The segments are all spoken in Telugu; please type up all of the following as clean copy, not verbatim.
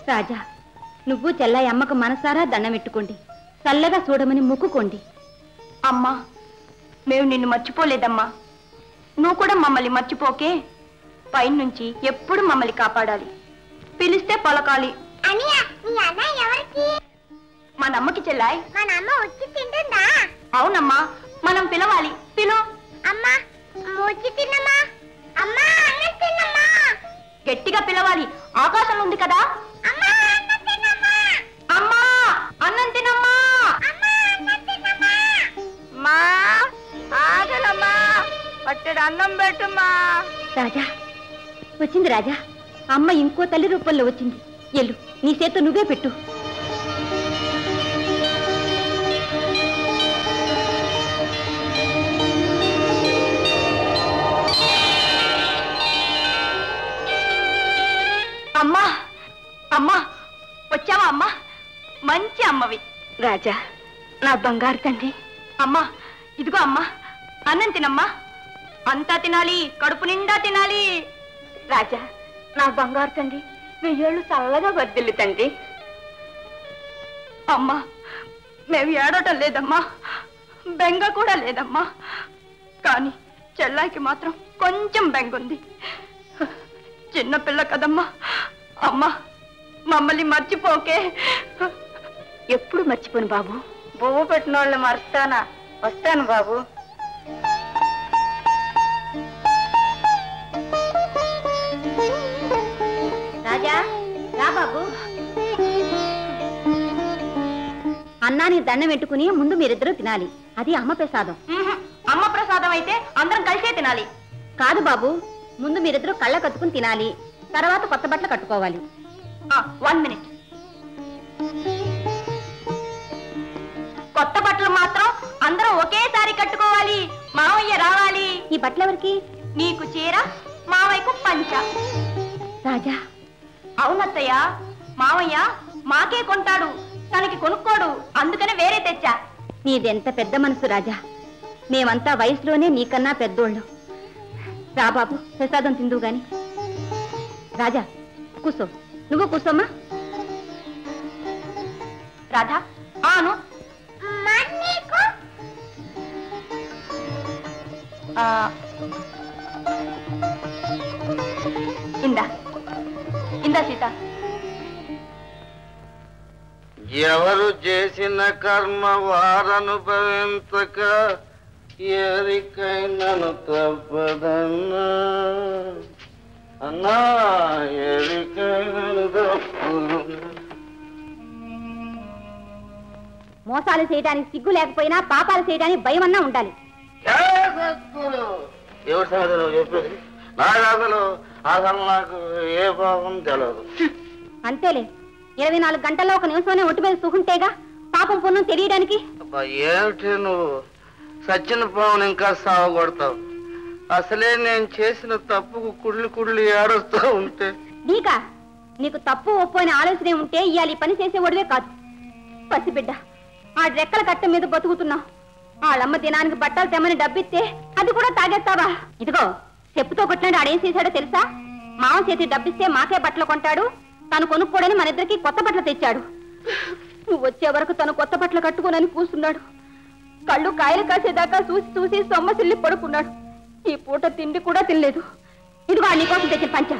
రాజా, నువ్వు చెల్లాయి అమ్మకు మనసారా దండం పెట్టుకోండి, చల్లగా చూడమని మొక్కుకోండి. అమ్మా, మేము నిన్ను మర్చిపోలేదమ్మా. నువ్వు కూడా మమ్మల్ని మర్చిపోకే. పైనుంచి ఎప్పుడు మమ్మల్ని కాపాడాలి. పిలిస్తే పలకాలి. మన అమ్మకి చెల్లాయి. మన అమ్మ వచ్చి తింటుందా? అవునమ్మా, మనం పిలవాలి. పిలు. అమ్మా వచ్చి తిన్నమ్మా. అమ్మా అన్నం తిన్నమ్మా. గట్టిగా పిలవాలి. ఆకాశం ఉంది కదా. అమ్మా అన్నం తిన్నమ్మా. అమ్మా అన్నం తినమ్మా. అమ్మా అన్నం తిన్నమ్మా. మా ఆగలమ్మా, పట్టెడు అన్నం పెట్టుమ్మా. రాజా, వచ్చింది రాజా. అమ్మ ఇంకో తల్లి రూపంలో వచ్చింది. ఎల్లు, నీ చేత నువ్వే పెట్టు. అమ్మా అమ్మా, వచ్చావా అమ్మా? మంచి అమ్మవి. రాజా, నా బంగారు తండ్రి. అమ్మా ఇదిగో అమ్మా, అన్నం తినమ్మా. అంతా తినాలి, కడుపు నిండా తినాలి. రాజా, నా బంగారు తండ్రి, 1000 ఏళ్ళు చల్లగా వర్దిల్లు తండ్రి. అమ్మా, మేము ఏడవటం లేదమ్మా, బెంగ కూడా లేదమ్మా. కానీ చెల్లాయికి మాత్రం కొంచెం బెంగుంది. చిన్నపిల్ల కదమ్మా. అమ్మా, మమ్మల్ని మర్చిపోకే. ఎప్పుడు మర్చిపోను బాబు. బొవ్వ పెట్టిన వాళ్ళు మర్స్తానా? వస్తాను బాబు. రాజా, రా బాబు. అన్నానికి దండం పెట్టుకుని ముందు మీరిద్దరూ తినాలి. అది అమ్మ ప్రసాదం. అమ్మ ప్రసాదం అయితే అందరం కలిసే తినాలి. కాదు బాబు, ముందు మీరిద్దరూ కళ్ళ కట్టుకుని తినాలి, తర్వాత కొత్త బట్టలు కట్టుకోవాలి. 1 minute. కొత్త బట్టలు మాత్రం అందరం ఒకేసారి కట్టుకోవాలి. మావయ్య రావాలి. ఈ బట్టలు ఎవరికి? నీకు చీర, మావయ్యకు పంచ. రాజా, అవునత్తయ్య, మావయ్య మాకే కొంటాడు, తనకి కొనుక్కోడు, అందుకనే వేరే తెచ్చా. నీదెంత పెద్ద మనసు రాజా. మేమంతా వయసులోనే నీకన్నా పెద్దోళ్ళం. రా బాబు, ప్రసాదం తిందువు గాని. రాజా, కూసో. నువ్వు కూసోమ్మా. రాధా, ఆను. ఇందా ఇందా సీత. ఎవరు చేసిన కర్మ వారనుభవించక ఎరికైనను తప్పదన్నా. అన్నా ఎరికైనను తప్పదు. మోసాలు చేయడానికి సిగ్గు లేకపోయినా పాపాలు చేయడానికి భయమన్నా ఉండాలి. ఎవరి సంగతి నువ్వు చెప్పేది? నాకు అసలు నాకు ఏ పాపం తెలియదు. అంతేలే, 24 గంటల్లో ఒక నిమిషంలోనే ఒట్టు మీద సుఖంటేగా పాపం పుణ్యం తెలియడానికి. ఏమిటి నువ్వు సచ్చిన పావును ఇంకా సావగొడతావు? అసలే నేను చేసిన తప్పుకు కుళ్ళి కుళ్ళి ఏడుస్తూ ఉంటే. నీకు తప్పు ఒప్పు అని ఆలోచనే ఉంటే ఇవాళ ఈ పని చేసే ఒడివే కాదు. పసిబిడ్డ, ఆ రెక్కల కట్ట మీద బతుకుతున్నావు. వాళ్ళమ్మ దినానికి బట్టలు తెమ్మని డబ్బిస్తే అది కూడా తాగేస్తావా? ఇదిగో, చెప్పుతో కొట్టినాడు ఆడేం చేశాడో తెలుసా? మామ చేతి డబ్బిస్తే మాకే బట్టలు కొంటాడు, తను కొనుక్కోడని మన ఇద్దరికి కొత్త బట్టలు తెచ్చాడు. నువ్వు వచ్చే వరకు తను కొత్త బట్టలు కట్టుకోనని కూస్తున్నాడు. కళ్ళు కాయలు కాసేదాకా చూసి చూసి సొమ్మసిల్లి పడుకున్నాడు. ఈ పూట తిండి కూడా తినలేదు. ఇదిగో నీకోసం తెచ్చిన పంచ.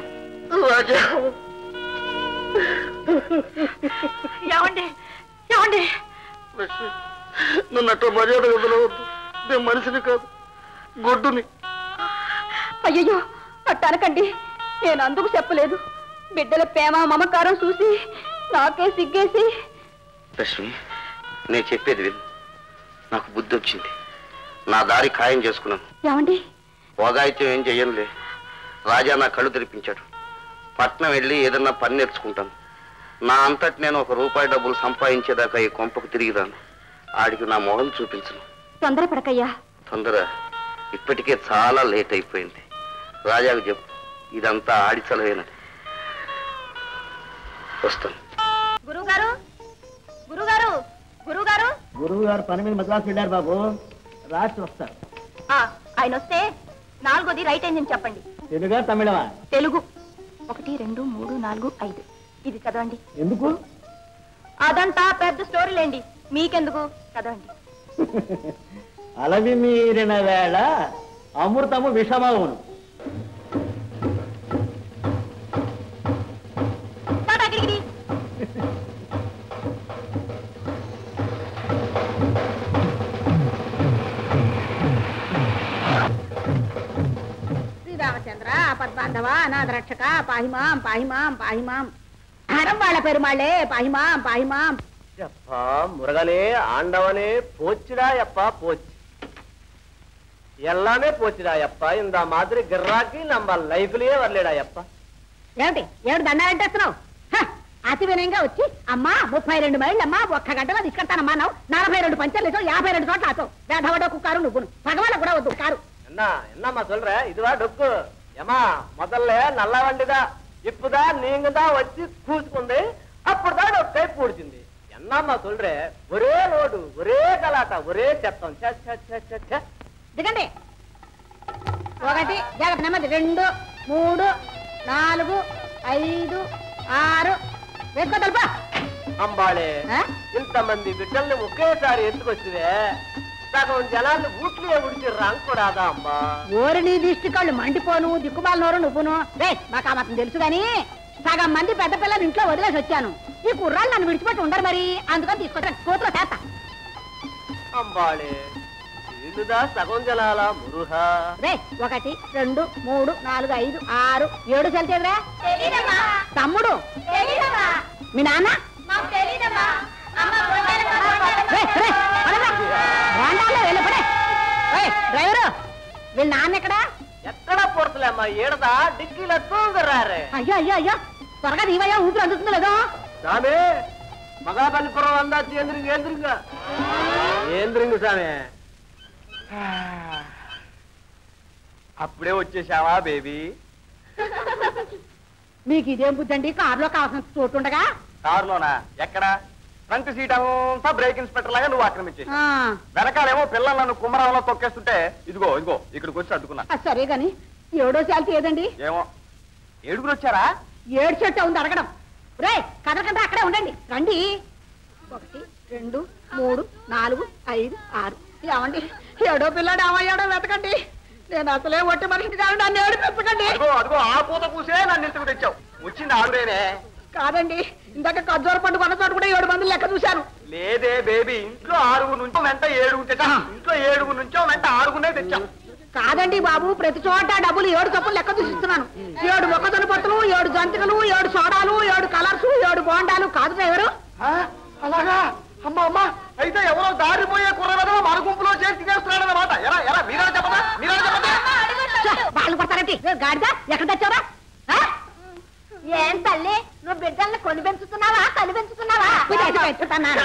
ఏమండి ఏమండి, నన్ను అట్లా మర్యాద వదలవద్దు. నేను మనిషిని కాదు, గొడ్డుని. అయ్యో, అట్ట అనకండి. నేను అందుకు చెప్పలేదు. బిడ్డల ప్రేమ మమకారం చూసి నాకే సిగ్గేసి. లక్ష్మి, నేను చెప్పేది విను. నాకు బుద్ధి వచ్చింది. నా దారి ఖాయం చేసుకున్నాను. ఏమండి? పోగాయిత్యం ఏం చెయ్యనులే. రాజా నా కళ్ళు తెరిపించాడు. పట్నం వెళ్ళి ఏదన్నా పని నేర్చుకుంటాను. నా అంతటి నేను ₹1 డబ్బులు సంపాదించేదాకా ఈ కొంపకు తిరిగి రాను. ఆడికి నా మొహం చూపించను. తొందరపడకయ్యా. తొందర ఇప్పటికే చాలా లేట్ అయిపోయింది. రాజాకు చెప్పు, ఇదంతా ఆడి చలవేనని. వస్తాను. గురువుగారు, గురువుగారు, గురువుగారు. గురువుగారు పని మీద మద్రాసు వెళ్ళారు బాబు, రాత్రి వస్తారు. ఆయన వస్తే 4వ రైట్ అయిందని చెప్పండి. తెలుగా తమిళమా? తెలుగు. 1 2 3 4 5 ఇది చదవండి. ఎందుకు? అదంతా పెద్ద స్టోరీలేండి, మీకెందుకు? చదవండి. అలవి మీరిన వేళ అమృతము విషమవును. శ్రీరామచంద్ర పద్మాంధవ అనాథ రక్షక పాహిమాం పాహిమాం పాహిమాం హరం వాళ్ళ పెరుమాళ్ళే పాహిమాం పాహిమాం. எப்பா முருகனே ஆண்டவனே போச்சுடா எப்பா போச்சு, எல்லாமே போச்சுடா எப்பா. இந்த மாதிரி గిర్రాకి நம்ம లైఫ్లే வரలేడా எப்பா. ఏమిటి ఏమిటి దండాలంటేస్తున్నావు? అతి వినయంగా వచ్చి అమ్మా 32 మైళ్ళు అమ్మా ఒక్క గంటలో తీసుకెళ్తానమ్మా నావు 42 పంచర్లు 52 చోట్ల ఆతో వేధవడో కుక్కారు నువ్వును భగవాన్ కూడా వద్దు కారు. என்னம்மா சொல்ற? இதுவா డొక్కు ఏమా మొదల్లే నల్ల వండిదా ఇప్పుదా నీంగుదా వచ్చి కూసుకుంది, అప్పుడుదా డొక్కై పూడ్చింది. ఎన్నమ్మా சொல்ற? ఒరే రోడ్డు ఒరే గలాట ఒరే చెత్తం. దిగండి. 1 జాగ్రత్త నెమ్మది 2 3 4 5 6 వేసుకో తలుపా. అంబాళే ఇంతమంది బిడ్డల్ని ఒకేసారి ఎత్తుకొచ్చివే, సగం జనాన్ని ఊట్లే ఉడిచిర్రా అనుకోరాదా అమ్మా? ఓరి నీ దిష్టి కళ్ళు మండిపోను దిక్కుమాల నోరు నువ్వును. రే మాకు ఆ మాత్రం తెలుసు గాని సగం మంది పెద్ద పిల్లలు ఇంట్లో వదిలేసి వచ్చాను. ఈ కుర్రాళ్ళు నన్ను విడిచిపెట్టి ఉండరు మరి, అందుకని తీసుకొచ్చాను కోతులో చేత. అంబాళే వీళ్ళుదా సగం జనాల మురుహా. రే 1 2 3 4 5 6 7 చల్తేవరా తమ్ముడు మీ నాన్న డ్రైవరు వీళ్ళ నాన్న ఎక్కడా? ఎక్కడ పొడతలేమ్మా ఏడదా డిక్కీలో తూగురారే. అయ్యో అయ్యో అయ్యో త్వరగా నీవయ్యా ఊపిరి అందుతుందో లేదో. సామే మగాపల్లిపురం అందా ఏంద్రింగ్ ఏంద్రింగ్ ఏంద్రింగ్ సామే. అప్పుడే వచ్చేసావా బేబీ? మీకు ఇదేం బుద్ధండి, కారులో కావాల్సిన చోటు ఉండగా. కారులోనా? ఎక్కడ? ఫ్రంట్ సీట్ అంతా బ్రేక్ ఇన్స్పెక్టర్ లాగా నువ్వు ఆక్రమించేసి, వెనకాలేమో పిల్లలు నన్ను కుమ్మరంలో తొక్కేస్తుంటే ఇదిగో ఇదిగో ఇక్కడికి వచ్చి అడ్డుకున్నా. సరే గాని 7వ శాలరీ ఏదండి? ఏమో 7గురు వచ్చారా? 7 చెట్టు ఉంది అడగడం. రే కదలకంటే అక్కడే ఉండండి రండి. 1 2 3 4 5 6 ఏమండి 7వ పిల్లాడు ఏమయ్యాడో వెతకండి. నేను అసలే ఒట్టి మనిషిని కాదు, నన్ను ఏడిపించకండి. అదిగో ఆ పూత పూసే నన్ను ఇంటికి తెచ్చావు. వచ్చింది ఆవిడేనే కాదండి, ఇందాక ఖర్జూర పండు కొన్న చోట కూడా 7 మంది లెక్క చూశాను. లేదే బేబీ, ఇంట్లో 6 నుంచో వెంట 7 తెచ్చా. ఇంట్లో 7 నుంచో వెంట 6 తెచ్చాం. కాదండి బాబు, ప్రతి చోట డబ్బులు 7 చొప్పులు లెక్క చూసిస్తున్నాను. 7 మొక్కజొన్న పొత్తులు, 7 జంతికలు, 7 సోడాలు, 7 కలర్స్, 7 బోండాలు. కాదు డ్రైవరు. అలాగా? అమ్మా అమ్మా, అయితే ఎవరో దారిపోయే కుర్రలో మన గుంపులో చేసి తినేస్తున్నాడన్నమాట. ఎరా ఎరా మీరా చెప్పదా? మీరా చెప్పదా? వాళ్ళు కొడతారంటే గాడిదా ఎక్కడ తెచ్చారా? ఏం తల్లి నువ్వు బిడ్డల్ని కొని పెంచుతున్నావా కలి పెంచుతున్నావా?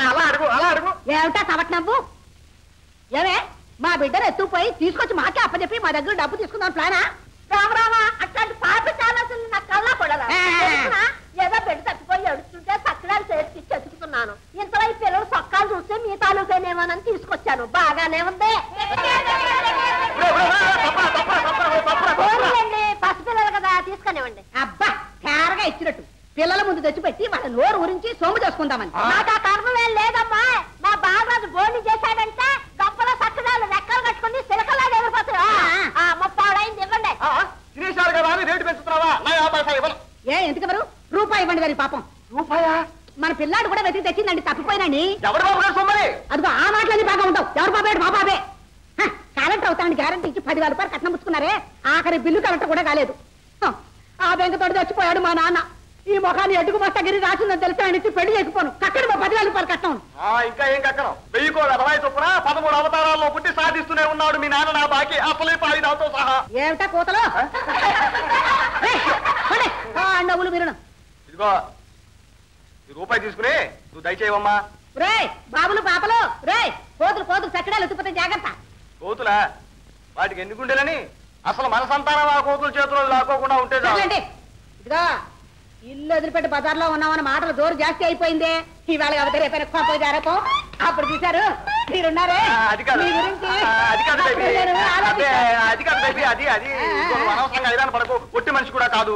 అలా అడుగు అలా అడుగు. ఏమిటా సవట్ నవ్వు? ఏమే మా బిడ్డను ఎత్తుకుపోయి తీసుకొచ్చి మాకే అప్పచెప్పి మా దగ్గర డబ్బు తీసుకుందాం ప్లానా? రామరామా అట్లాంటి పాప ఆలోచనలు నా కళ్ళ పడాలా? ఏదో బిడ్డ తప్పిపోయి ఎడుస్తుంటే సక్కడాలు చేతికి చెతుకుతున్నాను. ఇంతలో ఈ పిల్లలు సొక్కాలు చూస్తే మీ తాలూకేనేమోనని తీసుకొచ్చాను. బాగానే ఉంది. పసిపిల్లలు కదా తీసుకునివ్వండి. అబ్బా తేరగా ఇచ్చినట్టు పిల్లల ముందు తెచ్చిపెట్టి వాళ్ళ నోరు ఊరించి సొమ్ము చేసుకుందామని. నాకు ఆ కర్మం ఏం లేదమ్మా. మా బాబాజు బోర్డు చేశాడంటే గొప్పలో సక్కడాలు రెక్కలు కట్టుకుని సిలకలాగా ఎగిరిపోతాయి. 30 అయింది ఇవ్వండి. తినేశారు కదా అని రేటు పెంచుతున్నావా? ఏ ఎందుకెవరు? రూపాయి ఇవ్వండి గారి పాపం. రూపాయా? మన పిల్లాడు కూడా వెతికి తెచ్చిందండి తప్పిపోయినండి. ఎవరు బాబు గారు సొమ్మని? అదిగో ఆ మాటలన్నీ బాగా ఉండవు. ఎవరు బాబాడు? మా బాబే. కలెక్టర్ అవుతానని గ్యారంటీ ఇచ్చి 10,000 రూపాయలు కట్నం పుచ్చుకున్నారే, ఆఖరి బిల్లు కలెక్టర్ కూడా కాలేదు. ఆ బెంకతోటి చచ్చిపోయాడు మా నాన్న. ఈ ముఖాన్ని ఎడ్డుకు మస్తగిరి రాసిందని తెలిసి ఆయన ఇచ్చి పెళ్లి చేయకపోను. కట్టడు మా 10,000 రూపాయలు కట్నం. ఇంకా ఏం కట్టడం? 1000 కోట్ల రూపాయల చొప్పున 13 అవతారాల్లో పుట్టి సాధిస్తూనే ఉన్నాడు మీ నాన్న నా బాకీ అసలే పాయిదాతో సహా. ఏమిటా కోతలు? నవ్వులు మీరును. ఇదిగో ఈ రూపాయి తీసుకుని నువ్వు దయచేయవమ్మా. రే బాబులు పాపలు, రే కోతులు చక్కడాలు ఉత్తిపోతే జాగ్రత్త. కోతులా? వాటికి ఎన్ని గుండెలని? అసలు మన సంతానం ఆ కోతుల చేతుల్లో లాక్కోకుండా ఉంటే చాలండి. ఇదిగో ఇల్లు వదిలిపెట్టి బజార్లో ఉన్నామన్న మాటలు జోరు జాస్తి అయిపోయింది. ఇవాళ కాబట్టి రేపైనా కోపం జారకం. అప్పుడు చూశారు మీరున్నారే అది కాదు అనవసరంగా ఐదాన్ని పడకు. ఒట్టి మనిషి కూడా కాదు.